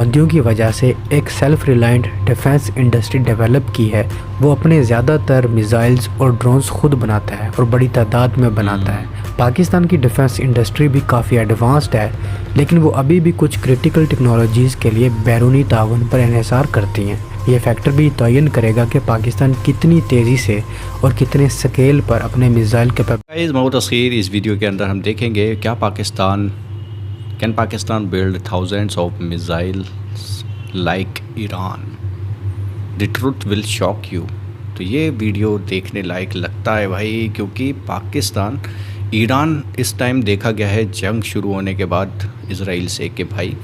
بندیوں کی وجہ سے ایک self reliant defence industry develop کی ہے۔ وہ اپنے زیادہ تر میزائلز اور ڈرونز خود بناتا ہے اور بڑی تعداد میں بناتا ہے۔ پاکستان کی ڈیفنس انڈسٹری بھی کافی ایڈوانسڈ ہے، لیکن وہ ابھی بھی کچھ کریٹیکل ٹیکنالوجیز کے لیے بیرونی تعاون پر انحصار کرتی ہیں۔ یہ فیکٹر بھی تعین کرے گا کہ پاکستان کتنی تیزی سے اور کتنے سکیل پر اپنے میزائل کے تصویر اس ویڈیو کے اندر ہم دیکھیں گے کیا Can Pakistan build thousands of missiles like Iran? The truth will shock you. تو یہ ویڈیو دیکھنے لائق لگتا ہے بھائی، کیونکہ ایران اس ٹائم دیکھا گیا ہے جنگ شروع ہونے کے بعد اسرائیل سے کہ بھائی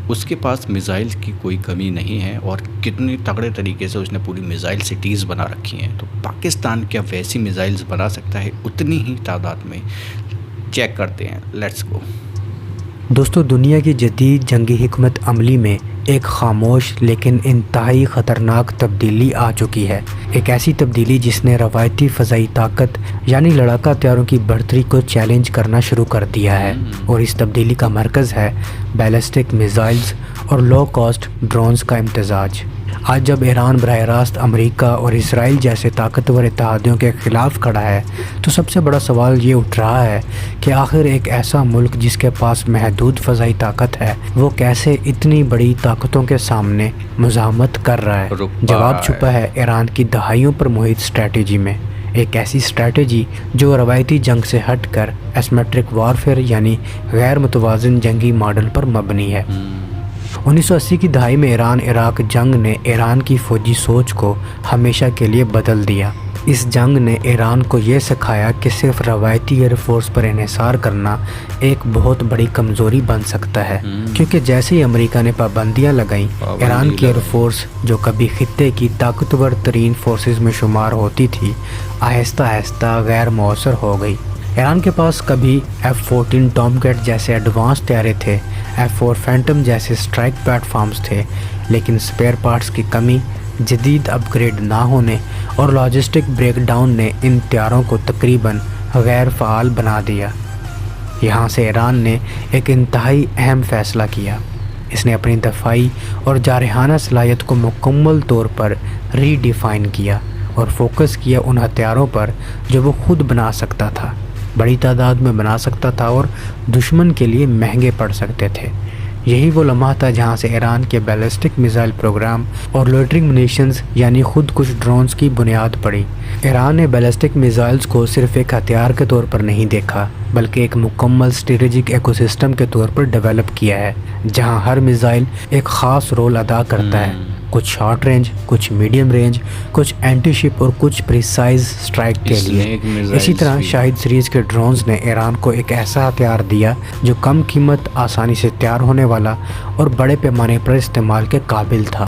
اس کے پاس میزائل کی کوئی کمی نہیں ہے، اور کتنی تگڑے طریقے سے اس نے پوری میزائل سٹیز بنا رکھی ہیں۔ تو پاکستان کیا ویسی میزائلز بنا سکتا ہے اتنی ہی تعداد میں؟ چیک کرتے ہیں، لیٹس گو۔ دوستو، دنیا کی جدید جنگی حکمت عملی میں ایک خاموش لیکن انتہائی خطرناک تبدیلی آ چکی ہے۔ ایک ایسی تبدیلی جس نے روایتی فضائی طاقت یعنی لڑاکا ہتھیاروں کی برتری کو چیلنج کرنا شروع کر دیا ہے، اور اس تبدیلی کا مرکز ہے بیلسٹک میزائلز اور لو کاسٹ ڈرونز کا امتزاج۔ آج جب ایران براہ راست امریکہ اور اسرائیل جیسے طاقتور اتحادیوں کے خلاف کھڑا ہے، تو سب سے بڑا سوال یہ اٹھ رہا ہے کہ آخر ایک ایسا ملک جس کے پاس محدود فضائی طاقت ہے، وہ کیسے اتنی بڑی طاقتوں کے سامنے مزاحمت کر رہا ہے؟ جواب چھپا ہے ایران کی دہائیوں پر محیط اسٹریٹجی میں۔ ایک ایسی اسٹریٹجی جو روایتی جنگ سے ہٹ کر ایسیمیٹرک وارفیئر یعنی غیر متوازن جنگی ماڈل پر مبنی ہے۔ 1980 کی دہائی میں ایران عراق جنگ نے ایران کی فوجی سوچ کو ہمیشہ کے لیے بدل دیا۔ اس جنگ نے ایران کو یہ سکھایا کہ صرف روایتی ایئر فورس پر انحصار کرنا ایک بہت بڑی کمزوری بن سکتا ہے، کیونکہ جیسے ہی امریکہ نے پابندیاں لگائیں، ایران کی ایئر فورس جو کبھی خطے کی طاقتور ترین فورسز میں شمار ہوتی تھی، آہستہ آہستہ غیر مؤثر ہو گئی۔ ایران کے پاس کبھی F-14 ٹام کیٹ جیسے ایڈوانس طیارے تھے، F-4 فینٹم جیسے اسٹرائک پلیٹ فارمز تھے، لیکن سپیئر پارٹس کی کمی، جدید اپ گریڈ نہ ہونے اور لاجسٹک بریک ڈاؤن نے ان طیاروں کو تقریباً غیر فعال بنا دیا۔ یہاں سے ایران نے ایک انتہائی اہم فیصلہ کیا۔ اس نے اپنی دفاعی اور جارحانہ صلاحیت کو مکمل طور پر ری ڈیفائن کیا اور فوکس کیا ان ہتھیاروں پر جو وہ خود بنا سکتا تھا، بڑی تعداد میں بنا سکتا تھا اور دشمن کے لیے مہنگے پڑ سکتے تھے۔ یہی وہ لمحہ تھا جہاں سے ایران کے بیلسٹک میزائل پروگرام اور لوٹرنگ منیشنز یعنی خود کش ڈرونز کی بنیاد پڑی۔ ایران نے بیلسٹک میزائلز کو صرف ایک ہتھیار کے طور پر نہیں دیکھا، بلکہ ایک مکمل اسٹریٹجک ایکو سسٹم کے طور پر ڈیولپ کیا ہے، جہاں ہر میزائل ایک خاص رول ادا کرتا ہے، کچھ شارٹ رینج، کچھ میڈیم رینج، کچھ اینٹی شپ اور کچھ پریسائز سٹرائک کے لیے۔ اسی طرح شاہد سیریز کے ڈرونز نے ایران کو ایک ایسا ہتھیار دیا جو کم قیمت، آسانی سے تیار ہونے والا اور بڑے پیمانے پر استعمال کے قابل تھا۔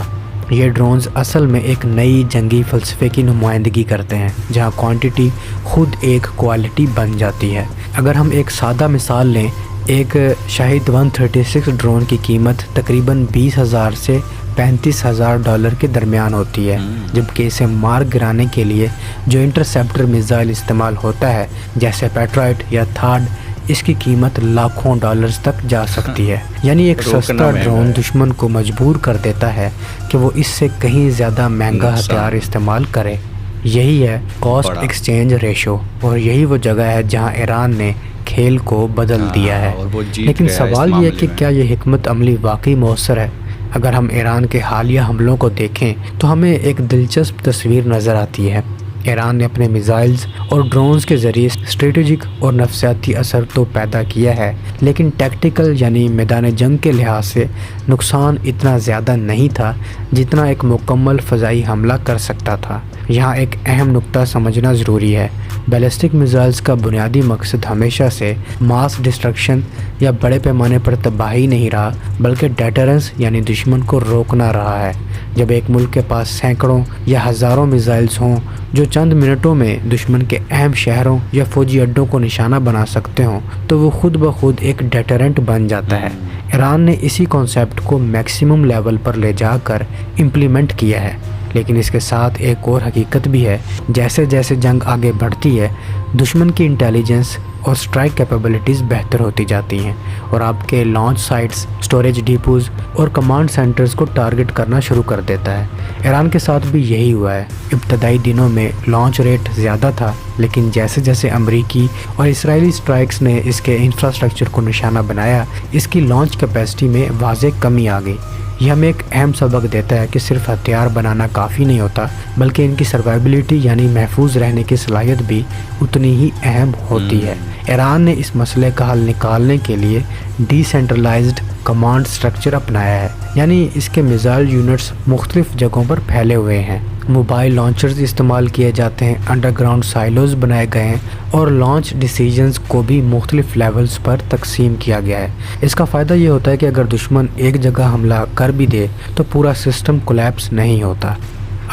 یہ ڈرونز اصل میں ایک نئی جنگی فلسفے کی نمائندگی کرتے ہیں، جہاں کوانٹٹی خود ایک کوالٹی بن جاتی ہے۔ اگر ہم ایک سادہ مثال لیں، ایک شاہد 136 ڈرون کی قیمت تقریباً $20,000 سے $35,000 کے درمیان ہوتی ہے، جبکہ اسے مار گرانے کے لیے جو انٹرسیپٹر میزائل استعمال ہوتا ہے جیسے پیٹرائٹ یا تھاڈ، اس کی قیمت لاکھوں ڈالرز تک جا سکتی ہے۔ یعنی ایک سستا ڈرون دشمن کو مجبور کر دیتا ہے کہ وہ اس سے کہیں زیادہ مہنگا ہتھیار استعمال کرے۔ یہی ہے کاسٹ ایکسچینج ریشو، اور یہی وہ جگہ ہے جہاں ایران نے کھیل کو بدل دیا ہے۔ لیکن سوال یہ ہے کہ کیا یہ حکمت عملی واقعی مؤثر ہے؟ اگر ہم ایران کے حالیہ حملوں کو دیکھیں تو ہمیں ایک دلچسپ تصویر نظر آتی ہے۔ ایران نے اپنے میزائلز اور ڈرونز کے ذریعے اسٹریٹجک اور نفسیاتی اثر تو پیدا کیا ہے، لیکن ٹیکٹیکل یعنی میدان جنگ کے لحاظ سے نقصان اتنا زیادہ نہیں تھا جتنا ایک مکمل فضائی حملہ کر سکتا تھا۔ یہاں ایک اہم نقطہ سمجھنا ضروری ہے۔ بیلسٹک میزائلز کا بنیادی مقصد ہمیشہ سے ماس ڈسٹرکشن یا بڑے پیمانے پر تباہی نہیں رہا، بلکہ ڈیٹرنس یعنی دشمن کو روکنا رہا ہے۔ جب ایک ملک کے پاس سینکڑوں یا ہزاروں میزائلز ہوں جو چند منٹوں میں دشمن کے اہم شہروں یا فوجی اڈوں کو نشانہ بنا سکتے ہوں تو وہ خود بخود ایک ڈیٹرنٹ بن جاتا ہے۔ ایران نے اسی کانسیپٹ کو میکسیمم لیول پر لے جا کر امپلیمنٹ کیا ہے، لیکن اس کے ساتھ ایک اور حقیقت بھی ہے۔ جیسے جیسے جنگ آگے بڑھتی ہے، دشمن کی انٹیلیجنس اور سٹرائک کیپیبلٹیز بہتر ہوتی جاتی ہیں اور آپ کے لانچ سائٹس، سٹوریج ڈیپوز اور کمانڈ سینٹرز کو ٹارگٹ کرنا شروع کر دیتا ہے۔ ایران کے ساتھ بھی یہی ہوا ہے۔ ابتدائی دنوں میں لانچ ریٹ زیادہ تھا، لیکن جیسے جیسے امریکی اور اسرائیلی سٹرائکس نے اس کے انفراسٹرکچر کو نشانہ بنایا، اس کی لانچ کیپیسٹی میں واضح کمی آ گئی۔ یہ ہمیں ایک اہم سبق دیتا ہے کہ صرف ہتھیار بنانا کافی نہیں ہوتا، بلکہ ان کی سروائبلٹی یعنی محفوظ رہنے کی صلاحیت بھی اتنی ہی اہم ہوتی ہے۔ ایران نے اس مسئلے کا حل نکالنے کے لیے ڈی سینٹرلائزڈ کمانڈ سٹرکچر اپنایا ہے، یعنی اس کے میزائل یونٹس مختلف جگہوں پر پھیلے ہوئے ہیں، موبائل لانچرز استعمال کیے جاتے ہیں، انڈر گراؤنڈ سائلوز بنائے گئے ہیں اور لانچ ڈیسیجنز کو بھی مختلف لیولز پر تقسیم کیا گیا ہے۔ اس کا فائدہ یہ ہوتا ہے کہ اگر دشمن ایک جگہ حملہ کر بھی دے تو پورا سسٹم کولیپس نہیں ہوتا۔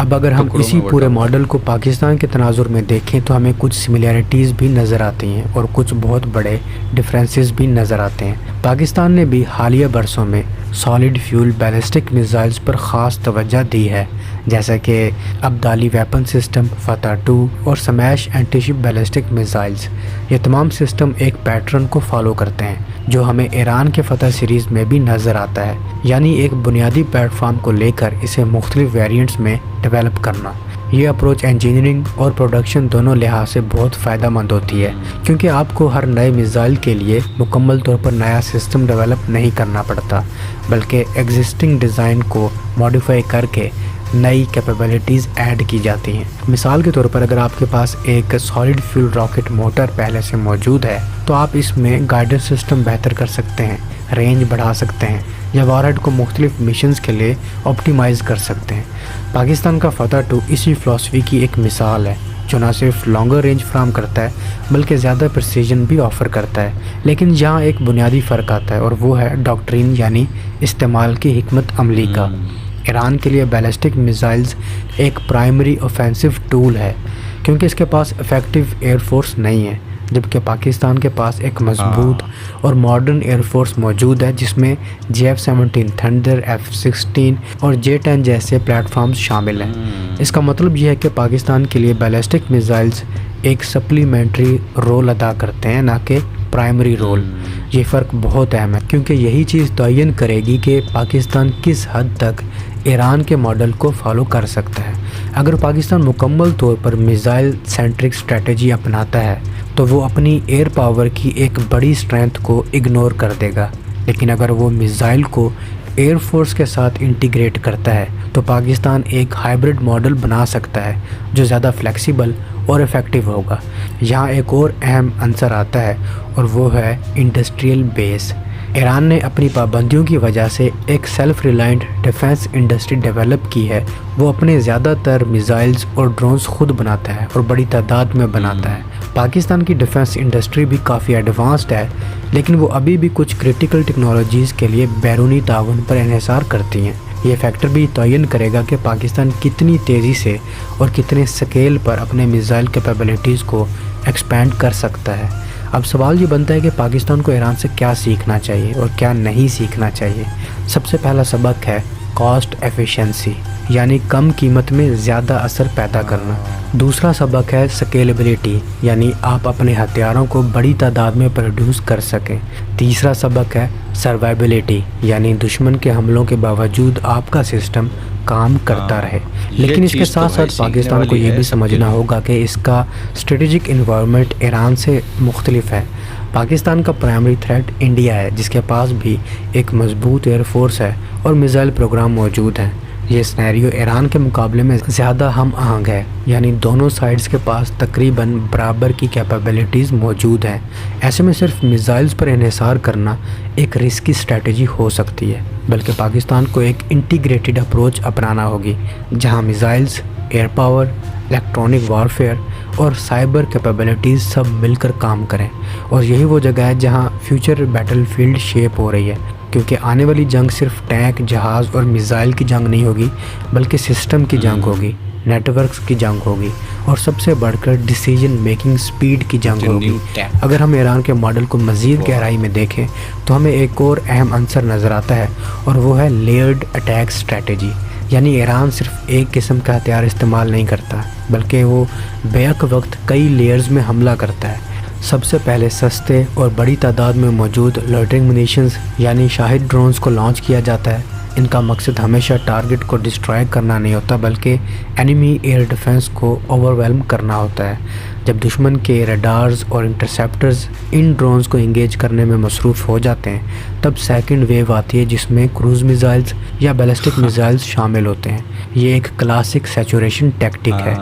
اب اگر ہم اسی پورے ماڈل کو پاکستان کے تناظر میں دیکھیں تو ہمیں کچھ سملیرٹیز بھی نظر آتی ہیں اور کچھ بہت بڑے ڈفرینسز بھی نظر آتے ہیں۔ پاکستان نے بھی حالیہ برسوں میں سالڈ فیول بیلسٹک میزائلز پر خاص توجہ دی ہے، جیسا کہ ابدالی ویپن سسٹم، فتح 2 اور سمیش اینٹی شپ بیلسٹک میزائلز۔ یہ تمام سسٹم ایک پیٹرن کو فالو کرتے ہیں جو ہمیں ایران کے فتح سیریز میں بھی نظر آتا ہے، یعنی ایک بنیادی پلیٹ فارم کو لے کر اسے مختلف ویریئنٹس میں ڈیولپ کرنا۔ یہ اپروچ انجینئرنگ اور پروڈکشن دونوں لحاظ سے بہت فائدہ مند ہوتی ہے، کیونکہ آپ کو ہر نئے میزائل کے لیے مکمل طور پر نیا سسٹم ڈیولپ نہیں کرنا پڑتا، بلکہ ایگزسٹنگ ڈیزائن کو ماڈیفائی کر کے نئی کیپیبلٹیز ایڈ کی جاتی ہیں۔ مثال کے طور پر اگر آپ کے پاس ایک سالڈ فیول راکٹ موٹر پہلے سے موجود ہے تو آپ اس میں گائیڈنس سسٹم بہتر کر سکتے ہیں، رینج بڑھا سکتے ہیں یا وارہیڈ کو مختلف مشنز کے لیے آپٹیمائز کر سکتے ہیں۔ پاکستان کا فتح 2 اسی فلسفی کی ایک مثال ہے، جو نہ صرف لانگر رینج فراہم کرتا ہے بلکہ زیادہ پریسیجن بھی آفر کرتا ہے۔ لیکن جہاں ایک بنیادی فرق آتا ہے اور وہ ہے ڈاکٹرین یعنی استعمال کی حکمت عملی کا۔ ایران کے لیے بیلسٹک میزائلز ایک پرائمری اوفینسو ٹول ہے کیونکہ اس کے پاس افیکٹو ایئر فورس نہیں ہے، جبکہ پاکستان کے پاس ایک مضبوط اور ماڈرن ایئر فورس موجود ہے جس میں JF-17 تھنڈر، F-16 اور J-10 جیسے پلیٹ فارمز شامل ہیں۔ اس کا مطلب یہ ہے کہ پاکستان کے لیے بیلسٹک میزائلز ایک سپلیمنٹری رول ادا کرتے ہیں، نہ کہ پرائمری رول۔ یہ فرق بہت اہم ہے کیونکہ یہی چیز تعین کرے گی کہ پاکستان کس حد تک ایران کے ماڈل کو فالو کر سکتا ہے۔ اگر پاکستان مکمل طور پر میزائل سینٹرک اسٹریٹجی اپناتا ہے تو وہ اپنی ایئر پاور کی ایک بڑی اسٹرینتھ کو اگنور کر دے گا، لیکن اگر وہ میزائل کو ایئر فورس کے ساتھ انٹیگریٹ کرتا ہے تو پاکستان ایک ہائبرڈ ماڈل بنا سکتا ہے جو زیادہ فلیکسیبل اور افیکٹو ہوگا۔ یہاں ایک اور اہم عنصر آتا ہے اور وہ ہے انڈسٹریل بیس۔ ایران نے اپنی پابندیوں کی وجہ سے ایک self reliant defence industry develop کی ہے۔ وہ اپنے زیادہ تر میزائلز اور ڈرونز خود بناتا ہے اور بڑی تعداد میں بناتا ہے۔ پاکستان کی ڈیفنس انڈسٹری بھی کافی ایڈوانسڈ ہے، لیکن وہ ابھی بھی کچھ کرٹیکل ٹیکنالوجیز کے لیے بیرونی تعاون پر انحصار کرتی ہیں۔ یہ فیکٹر بھی تعین کرے گا کہ پاکستان کتنی تیزی سے اور کتنے سکیل پر اپنے میزائل کیپیبلٹیز کو ایکسپینڈ کر سکتا ہے۔ اب سوال یہ بنتا ہے کہ پاکستان کو ایران سے کیا سیکھنا چاہیے اور کیا نہیں سیکھنا چاہیے۔ سب سے پہلا سبق ہے کاسٹ ایفیشنسی، یعنی کم قیمت میں زیادہ اثر پیدا کرنا۔ دوسرا سبق ہے سکیلیبلٹی، یعنی آپ اپنے ہتھیاروں کو بڑی تعداد میں پروڈیوس کر سکیں۔ تیسرا سبق ہے سروائبلٹی، یعنی دشمن کے حملوں کے باوجود آپ کا سسٹم کام کرتا رہے۔ لیکن اس کے ساتھ ساتھ پاکستان کو یہ بھی سمجھنا ہوگا کہ اس کا اسٹریٹجک انوائرمنٹ ایران سے مختلف ہے۔ پاکستان کا پرائمری تھریٹ انڈیا ہے، جس کے پاس بھی ایک مضبوط ایئر فورس ہے اور میزائل پروگرام موجود ہیں۔ یہ سینیریو ایران کے مقابلے میں زیادہ ہم آہنگ ہے، یعنی دونوں سائڈز کے پاس تقریباً برابر کی کیپیبلٹیز موجود ہیں۔ ایسے میں صرف میزائلز پر انحصار کرنا ایک رسکی اسٹریٹجی ہو سکتی ہے، بلکہ پاکستان کو ایک انٹیگریٹڈ اپروچ اپنانا ہوگی جہاں missiles, air power, electronic warfare اور سائبر کیپیبلٹیز سب مل کر کام کریں۔ اور یہی وہ جگہ ہے جہاں فیوچر بیٹل فیلڈ شیپ ہو رہی ہے، کیونکہ آنے والی جنگ صرف ٹینک، جہاز اور میزائل کی جنگ نہیں ہوگی، بلکہ سسٹم کی جنگ ہوگی۔ نیٹورکس کی جنگ ہوگی اور سب سے بڑھ کر ڈیسیجن میکنگ سپیڈ کی جنگ ہوگی۔ اگر ہم ایران کے ماڈل کو مزید گہرائی میں دیکھیں تو ہمیں ایک اور اہم عنصر نظر آتا ہے اور وہ ہے لیئرڈ اٹیک اسٹریٹجی، یعنی ایران صرف ایک قسم کا ہتھیار استعمال نہیں کرتا بلکہ وہ بیک وقت کئی لیئرز میں حملہ کرتا ہے۔ سب سے پہلے سستے اور بڑی تعداد میں موجود لوٹرنگ منیشنز یعنی شاہد ڈرونز کو لانچ کیا جاتا ہے۔ ان کا مقصد ہمیشہ ٹارگٹ کو ڈسٹرائے کرنا نہیں ہوتا بلکہ اینیمی ایئر ڈیفنس کو اوورwhelm کرنا ہوتا ہے۔ جب دشمن کے ریڈارز اور انٹرسیپٹرز ان ڈرونز کو انگیج کرنے میں مصروف ہو جاتے ہیں تب سیکنڈ ویو آتی ہے جس میں کروز میزائلز یا بیلسٹک میزائلز شامل ہوتے ہیں۔ یہ ایک کلاسک سیچوریشن ٹیکٹک ہے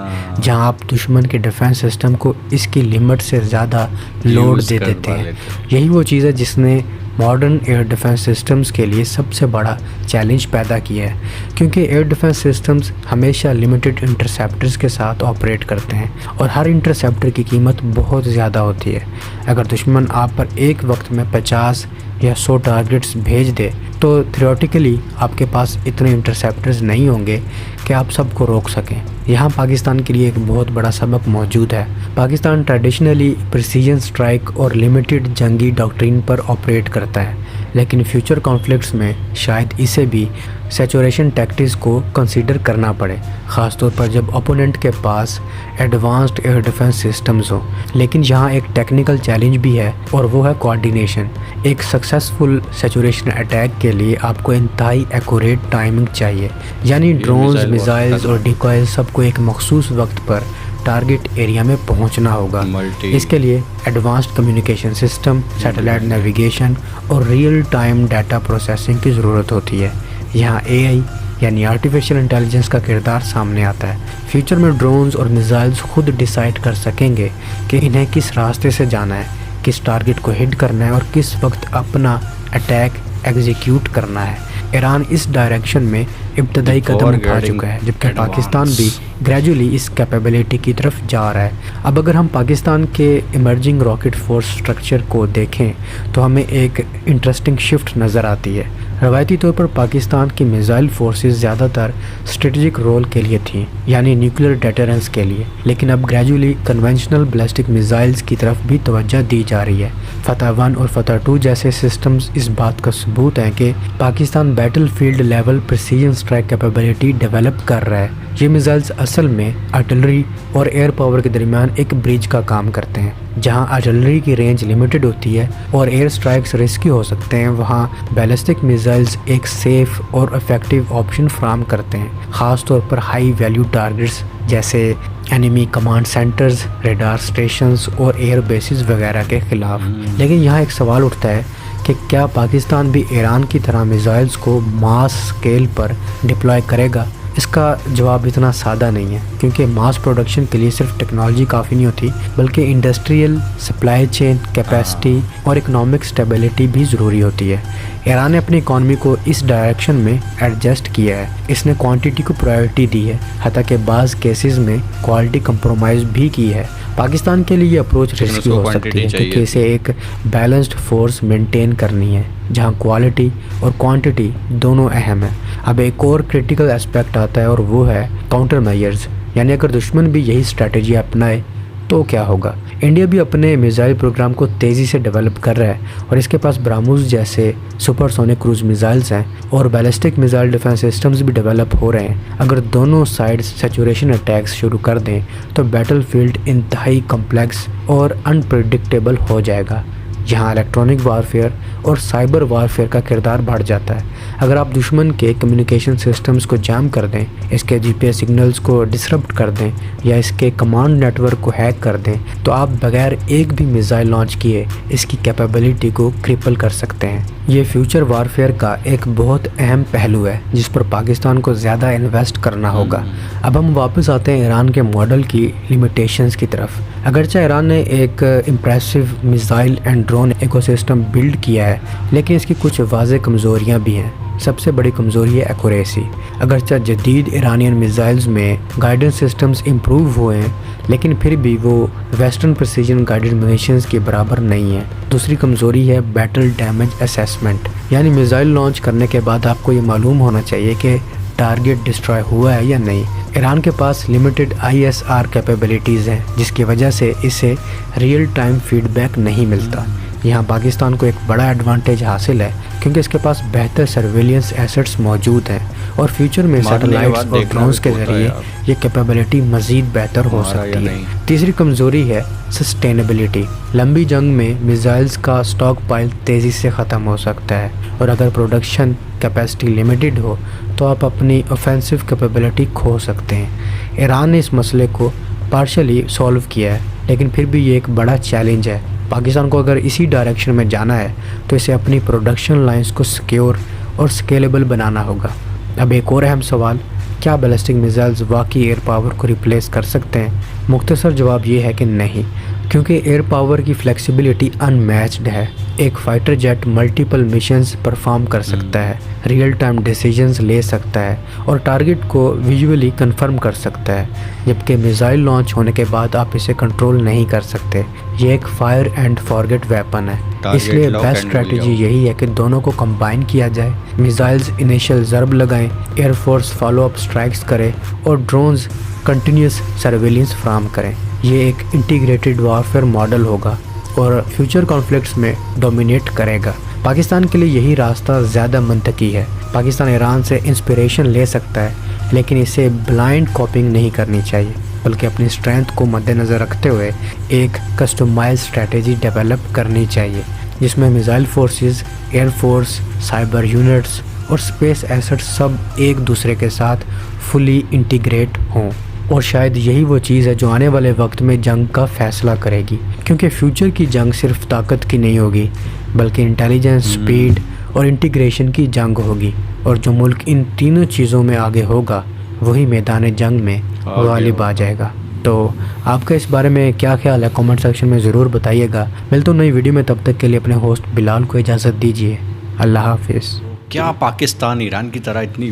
جہاں آپ دشمن کے ڈیفنس سسٹم کو اس کی لمٹ سے زیادہ لوڈ دے دیتے ہیں۔ یہی وہ چیز ہے جس نے ماڈرن ایئر ڈیفنس سسٹمز کے لیے سب سے بڑا چیلنج پیدا کیا ہے، کیونکہ ایئر ڈیفنس سسٹمز ہمیشہ لمیٹڈ انٹرسیپٹرز کے ساتھ آپریٹ کرتے ہیں اور ہر انٹرسیپٹر کی قیمت بہت زیادہ ہوتی ہے۔ اگر دشمن آپ پر ایک وقت میں 50 یا 100 ٹارگٹس بھیج دے تو تھیوریٹیکلی آپ کے پاس اتنے انٹرسیپٹرز نہیں ہوں گے کہ آپ سب کو روک سکیں۔ یہاں پاکستان کے لیے ایک بہت بڑا سبق موجود ہے۔ پاکستان ٹریڈیشنلی پریسیجن سٹرائک اور لمیٹڈ جنگی ڈاکٹرین پر آپریٹ کرتا ہے، لیکن فیوچر کانفلکٹس میں شاید اسے بھی سیچوریشن ٹیکٹکس کو کنسیڈر کرنا پڑے، خاص طور پر جب اپوننٹ کے پاس ایڈوانسڈ ایئر ڈیفنس سسٹمز ہوں۔ لیکن یہاں ایک ٹیکنیکل چیلنج بھی ہے اور وہ ہے کوآرڈینیشن۔ ایک سکسیسفل سیچوریشن اٹیک کے لیے آپ کو انتہائی ایکوریٹ ٹائمنگ چاہیے، یعنی ڈرونز، میزائلز اور ڈیکوائز سب کو ایک مخصوص وقت پر ٹارگٹ ایریا میں پہنچنا ہوگا۔ اس کے لیے advanced communication system, satellite navigation اور ریئل ٹائم ڈیٹا پروسیسنگ کی ضرورت ہوتی ہے۔ یہاں اے آئی یعنی آرٹیفیشل انٹیلیجنس کا کردار سامنے آتا ہے۔ فیوچر میں ڈرونز اور میزائلز خود ڈیسائیڈ کر سکیں گے کہ انہیں کس راستے سے جانا ہے، کس ٹارگٹ کو ہٹ کرنا ہے اور کس وقت اپنا اٹیک ایگزیکیوٹ کرنا ہے۔ ایران اس ڈائریکشن میں ابتدائی قدم اٹھا چکا ہے، جبکہ پاکستان بھی گریجولی اس کیپیبلٹی کی طرف جا رہا ہے۔ اب اگر ہم پاکستان کے ایمرجنگ راکٹ فورس سٹرکچر کو دیکھیں تو ہمیں ایک انٹرسٹنگ شفٹ نظر آتی ہے۔ روایتی طور پر پاکستان کی میزائل فورسز زیادہ تر اسٹریٹجک رول کے لیے تھیں، یعنی نیوکلیر ڈیٹرنس کے لیے، لیکن اب گریجولی کنونشنل بیلسٹک میزائلز کی طرف بھی توجہ دی جا رہی ہے۔ فتح 1 اور فتح 2 جیسے سسٹمز اس بات کا ثبوت ہیں کہ Pakistan battle field level precision strike capability develop کر رہا ہے۔ یہ میزائلز اصل میں آرٹلری اور ایئر پاور کے درمیان ایک برج کا کام کرتے ہیں۔ جہاں آرٹلری کی رینج لمیٹڈ ہوتی ہے اور ایئر سٹرائکس رسکی ہو سکتے ہیں، وہاں بیلسٹک میزائلز ایک سیف اور افیکٹو آپشن فراہم کرتے ہیں، خاص طور پر ہائی ویلیو ٹارگٹس جیسے enemy command centres, radar stations اور ایئر بیسز وغیرہ کے خلاف۔ لیکن یہاں ایک سوال اٹھتا ہے کہ کیا پاکستان بھی ایران کی طرح میزائلز کو ماس سکیل پر ڈپلوائے کرے گا؟ اس کا جواب اتنا سادہ نہیں ہے، کیونکہ ماس پروڈکشن کے لیے صرف ٹیکنالوجی کافی نہیں ہوتی بلکہ انڈسٹریل سپلائی چین کیپیسٹی اور اکنامک سٹیبلٹی بھی ضروری ہوتی ہے۔ ایران نے اپنی اکانومی کو اس ڈائریکشن میں ایڈجسٹ کیا ہے۔ اس نے کوانٹٹی کو پرائیورٹی دی ہے، حتیٰ کہ بعض کیسز میں کوالٹی کمپرومائز بھی کی ہے۔ پاکستان کے لیے یہ اپروچ رسکی ہو سکتی ہے کیونکہ اسے ایک بیلنسڈ فورس مینٹین کرنی ہے جہاں کوالٹی اور کوانٹٹی دونوں اہم ہیں۔ اب ایک اور کریٹیکل اسپیکٹ آتا ہے اور وہ ہے کاؤنٹر میئرز، یعنی اگر دشمن بھی یہی اسٹریٹجی اپنائے تو کیا ہوگا۔ انڈیا بھی اپنے میزائل پروگرام کو تیزی سے ڈیولپ کر رہا ہے اور اس کے پاس براموز جیسے سپر سونک کروز میزائلز ہیں اور بیلسٹک میزائل ڈیفنس سسٹمز بھی ڈیولپ ہو رہے ہیں۔ اگر دونوں سائڈز سیچوریشن اٹیکس شروع کر دیں تو بیٹل فیلڈ انتہائی کمپلیکس اور انپریڈکٹیبل ہو جائے گا۔ یہاں الیکٹرانک وارفیئر اور سائبر وارفیئر کا کردار بڑھ جاتا ہے۔ اگر آپ دشمن کے کمیونیکیشن سسٹمز کو جام کر دیں، اس کے جی پی ایس سگنلز کو ڈسرپٹ کر دیں یا اس کے کمانڈ نیٹ ورک کو ہیک کر دیں تو آپ بغیر ایک بھی میزائل لانچ کیے اس کی کیپیبلٹی کو کرپل کر سکتے ہیں۔ یہ فیوچر وارفیئر کا ایک بہت اہم پہلو ہے جس پر پاکستان کو زیادہ انویسٹ کرنا ہوگا۔ اب ہم واپس آتے ہیں ایران کے ماڈل کی لیمیٹیشنز کی طرف۔ اگرچہ ایران نے ایک impressive missile and drone ecosystem build کیا ہے، لیکن اس کی کچھ واضح کمزوریاں بھی ہیں۔ سب سے بڑی کمزوری ہے ایکوریسی۔ اگرچہ جدید ایرانین میزائلز میں گائیڈنس سسٹمز امپروو ہوئے ہیں، لیکن پھر بھی وہ ویسٹرن پریسیجن گائیڈڈ منیشنز کے برابر نہیں ہیں۔ دوسری کمزوری ہے بیٹل ڈیمیج اسیسمنٹ، یعنی میزائل لانچ کرنے کے بعد آپ کو یہ معلوم ہونا چاہیے کہ ٹارگٹ ڈسٹرائے ہوا ہے یا نہیں۔ ایران کے پاس لمیٹڈ ISR کیپیبلٹیز ہیں جس کی وجہ سے اسے ریئل ٹائم فیڈ بیک نہیں ملتا۔ یہاں پاکستان کو ایک بڑا ایڈوانٹیج حاصل ہے کیونکہ اس کے پاس بہتر سرویلنس ایسٹس موجود ہیں اور فیوچر میں سیٹلائٹس اور ڈرونز کے ذریعے یہ کیپیبلٹی مزید بہتر ہو سکتی ہے۔ تیسری کمزوری ہے سسٹینیبلٹی۔ لمبی جنگ میں میزائلز کا سٹاک پائل تیزی سے ختم ہو سکتا ہے اور اگر پروڈکشن کیپیسٹی لمیٹڈ ہو تو آپ اپنی اوفینسو کیپیبلٹی کھو سکتے ہیں۔ ایران نے اس مسئلے کو پارشلی سولو کیا ہے لیکن پھر بھی یہ ایک بڑا چیلنج ہے۔ پاکستان کو اگر اسی ڈائریکشن میں جانا ہے تو اسے اپنی پروڈکشن لائنز کو سیکیور اور سکیلیبل بنانا ہوگا۔ اب ایک اور اہم سوال، کیا بیلسٹک میزائلز واقعی ایئر پاور کو ریپلیس کر سکتے ہیں؟ مختصر جواب یہ ہے کہ نہیں، کیونکہ ایئر پاور کی فلیکسیبلٹی ان میچڈ ہے۔ ایک fighter jet multiple missions perform کر سکتا ہے، ریئل ٹائم ڈیسیجنز لے سکتا ہے اور ٹارگٹ کو ویژولی کنفرم کر سکتا ہے، جبکہ میزائل لانچ ہونے کے بعد آپ اسے کنٹرول نہیں کر سکتے۔ یہ ایک فائر اینڈ فارگیٹ ویپن ہے، اس لیے بیسٹ اسٹریٹجی یہی ہے کہ دونوں کو کمبائن کیا جائے۔ میزائلز انیشل ضرب لگائیں، air force follow up strikes کرے اور ڈرونز کنٹینیوس سرویلنس فراہم کریں۔ یہ ایک انٹیگریٹڈ وارفیئر ماڈل ہوگا اور فیوچر کانفلکٹس میں ڈومینیٹ کرے گا۔ پاکستان کے لیے یہی راستہ زیادہ منطقی ہے۔ پاکستان ایران سے انسپریشن لے سکتا ہے لیکن اسے بلائنڈ کاپنگ نہیں کرنی چاہیے، بلکہ اپنی اسٹرینتھ کو مد نظر رکھتے ہوئے ایک کسٹمائز اسٹریٹجی ڈیولپ کرنی چاہیے جس میں missile forces, air force, cyber units اور اسپیس ایسٹس سب ایک دوسرے کے ساتھ فلی انٹیگریٹ ہوں۔ اور شاید یہی وہ چیز ہے جو آنے والے وقت میں جنگ کا فیصلہ کرے گی، کیونکہ فیوچر کی جنگ صرف طاقت کی نہیں ہوگی بلکہ انٹیلیجنس، سپیڈ اور انٹیگریشن کی جنگ ہوگی، اور جو ملک ان تینوں چیزوں میں آگے ہوگا وہی میدان جنگ میں غالب آ جائے گا۔ تو آپ کا اس بارے میں کیا خیال ہے؟ کامنٹ سیکشن میں ضرور بتائیے گا۔ ملتا ہوں نئی ویڈیو میں، تب تک کے لیے اپنے ہوسٹ بلال کو اجازت دیجیے۔ اللہ حافظ۔ کیا پاکستان ایران کی طرح اتنی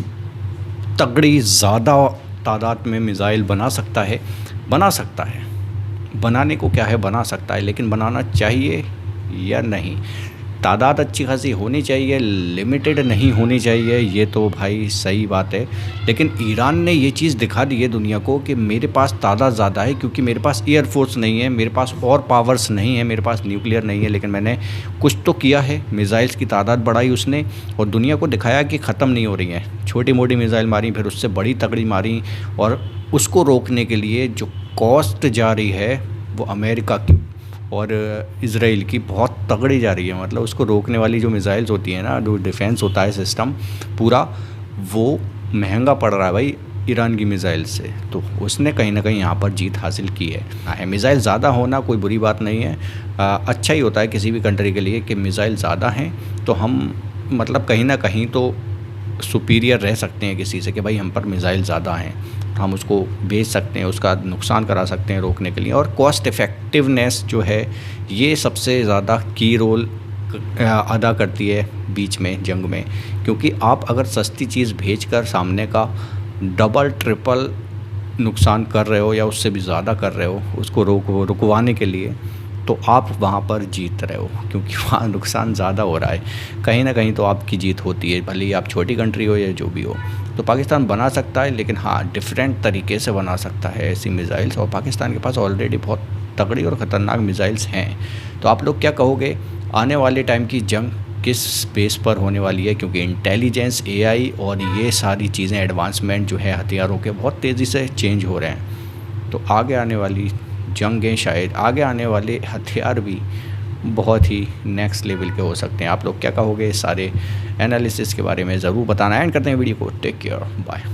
تگڑی زیادہ تعداد میں میزائل بنا سکتا ہے؟ بنا سکتا ہے، بنانے کو کیا ہے، بنا سکتا ہے، لیکن بنانا چاہیے یا نہیں؟ تعداد اچھی خاصی ہونی چاہیے، لمیٹڈ نہیں ہونی چاہیے، یہ تو بھائی صحیح بات ہے، لیکن ایران نے یہ چیز دکھا دی ہے دنیا کو کہ میرے پاس تعداد زیادہ ہے کیونکہ میرے پاس ایئر فورس نہیں ہے، میرے پاس اور پاورز نہیں ہے، میرے پاس نیوکلیئر نہیں ہے، لیکن میں نے کچھ تو کیا ہے۔ میزائلز کی تعداد بڑھائی اس نے اور دنیا کو دکھایا کہ ختم نہیں ہو رہی ہیں۔ چھوٹی موٹی میزائل ماری، پھر اس سے بڑی تگڑی ماری، اور اس کو روکنے کے لیے جو کاسٹ جا رہی ہے وہ امریکہ کی اور اسرائیل کی بہت تگڑی جا رہی ہے۔ مطلب اس کو روکنے والی جو میزائلز ہوتی ہیں نا، جو ڈیفینس ہوتا ہے سسٹم پورا، وہ مہنگا پڑ رہا ہے بھائی ایران کی میزائل سے۔ تو اس نے کہیں نہ کہیں یہاں پر جیت حاصل کی ہے۔ میزائل زیادہ ہونا کوئی بری بات نہیں ہے، اچھا ہی ہوتا ہے کسی بھی کنٹری کے لیے کہ میزائل زیادہ ہیں، تو ہم مطلب کہیں نہ کہیں تو سپیریئر رہ سکتے ہیں کسی سے کہ بھائی ہم پر میزائل زیادہ ہیں، ہم اس کو بیچ سکتے ہیں، اس کا نقصان کرا سکتے ہیں روکنے کے لیے۔ اور کاسٹ افیکٹونیس جو ہے یہ سب سے زیادہ کی رول ادا کرتی ہے بیچ میں جنگ میں، کیونکہ آپ اگر سستی چیز بھیج کر سامنے کا ڈبل ٹرپل نقصان کر رہے ہو یا اس سے بھی زیادہ کر رہے ہو اس کو رکوانے کے لیے، تو آپ وہاں پر جیت رہے ہو، کیونکہ وہاں نقصان زیادہ ہو رہا ہے۔ کہیں نہ کہیں تو آپ کی جیت ہوتی ہے، بھلے ہی آپ چھوٹی کنٹری ہو یا جو بھی ہو۔ تو پاکستان بنا سکتا ہے، لیکن ہاں ڈیفرینٹ طریقے سے بنا سکتا ہے ایسی میزائلس، اور پاکستان کے پاس آلریڈی بہت تگڑی اور خطرناک میزائلس ہیں۔ تو آپ لوگ کیا کہو گے؟ آنے والے ٹائم کی جنگ کس بیس پر ہونے والی ہے؟ کیونکہ انٹیلیجنس، AI اور یہ ساری چیزیں ایڈوانسمنٹ جو ہے ہتھیاروں کے بہت تیزی سے چینج ہو رہے ہیں، تو آگے آنے والی جنگیں، شاید آگے آنے والے ہتھیار بھی بہت ہی نیکسٹ لیول کے ہو سکتے ہیں۔ آپ لوگ کیا کہو گے اس سارے انالیسس کے بارے میں؟ ضرور بتانا۔ اینڈ کرتے ہیں ویڈیو کو۔ Take care, bye.